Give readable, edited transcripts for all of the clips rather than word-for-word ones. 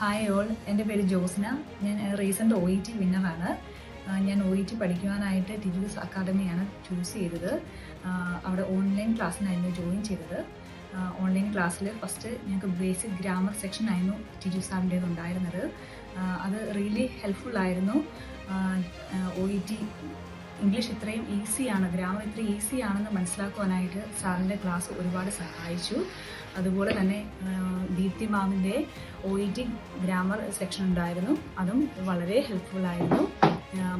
Hi all, എൻ്റെ പേര് ജോസ്ന. ഞാൻ റീസെൻ്റ് OET വിന്നറാണ്. ഞാൻ OET പഠിക്കുവാനായിട്ട് ടിജൂസ് അക്കാഡമിയാണ് ചൂസ് ചെയ്തത്. അവിടെ ഓൺലൈൻ ക്ലാസ്സിനായിരുന്നു ജോയിൻ ചെയ്തത്. ഓൺലൈൻ ക്ലാസ്സിൽ ഫസ്റ്റ് ഞങ്ങൾക്ക് ബേസിക് ഗ്രാമർ സെക്ഷൻ ആയിരുന്നു ടിജു സാറിൻ്റേത് ഉണ്ടായിരുന്നത്. അത് റിയലി ഹെൽപ്ഫുള്ളായിരുന്നു. OET ഇംഗ്ലീഷ് ഇത്രയും ഈസിയാണ്, ഗ്രാമർ ഇത്രയും ഈസി ആണെന്ന് മനസ്സിലാക്കുവാനായിട്ട് സാറിൻ്റെ ക്ലാസ് ഒരുപാട് സഹായിച്ചു. അതുപോലെ തന്നെ ദീപ്തി മാമിൻ്റെ OET ഗ്രാമർ സെക്ഷൻ ഉണ്ടായിരുന്നു, അതും വളരെ ഹെൽപ്ഫുള്ളായിരുന്നു.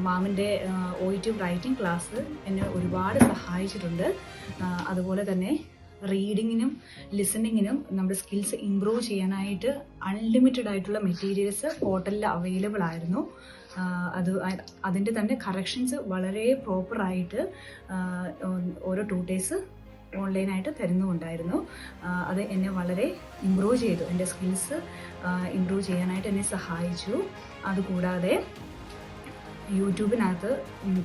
മാമിൻ്റെ OET റൈറ്റിംഗ് ക്ലാസ് എന്നെ ഒരുപാട് സഹായിച്ചിട്ടുണ്ട്. അതുപോലെ തന്നെ റീഡിങ്ങിനും ലിസണിങ്ങിനും നമ്മുടെ സ്കിൽസ് ഇമ്പ്രൂവ് ചെയ്യാനായിട്ട് അൺലിമിറ്റഡ് ആയിട്ടുള്ള മെറ്റീരിയൽസ് പോർട്ടലിൽ അവൈലബിൾ ആയിരുന്നു. അതിൻ്റെ തന്നെ കറക്ഷൻസ് വളരെ പ്രോപ്പറായിട്ട് ഓരോ ട്യൂട്ടേഴ്സ് ഓൺലൈനായിട്ട് തരുന്നുമുണ്ടായിരുന്നു. അത് എന്നെ വളരെ ഇമ്പ്രൂവ് ചെയ്തു, എൻ്റെ സ്കിൽസ് ഇമ്പ്രൂവ് ചെയ്യാനായിട്ട് എന്നെ സഹായിച്ചു. അതുകൂടാതെ യൂട്യൂബിനകത്ത്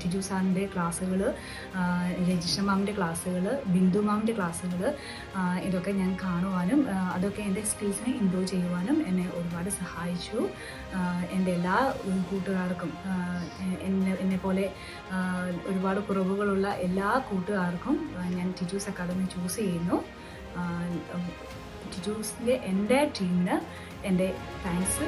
ടിജു സാറിൻ്റെ ക്ലാസ്സുകൾ, രജിഷ മാമിൻ്റെ ക്ലാസ്സുകൾ, ബിന്ദു മാമിൻ്റെ ക്ലാസ്സുകൾ, ഇതൊക്കെ ഞാൻ കാണുവാനും അതൊക്കെ എൻ്റെ സ്കിൽസിനെ ഇമ്പ്രൂവ് ചെയ്യുവാനും എന്നെ ഒരുപാട് സഹായിച്ചു. എൻ്റെ എല്ലാ കൂട്ടുകാർക്കും, എന്നെപ്പോലെ ഒരുപാട് കുറവുകളുള്ള എല്ലാ കൂട്ടുകാർക്കും ഞാൻ ടിജൂസ് അക്കാഡമി ചൂസ് ചെയ്യുന്നു. ടിജൂസിൻ്റെ എൻ്റെ ടീമിന് എൻ്റെ താങ്ക്സ്.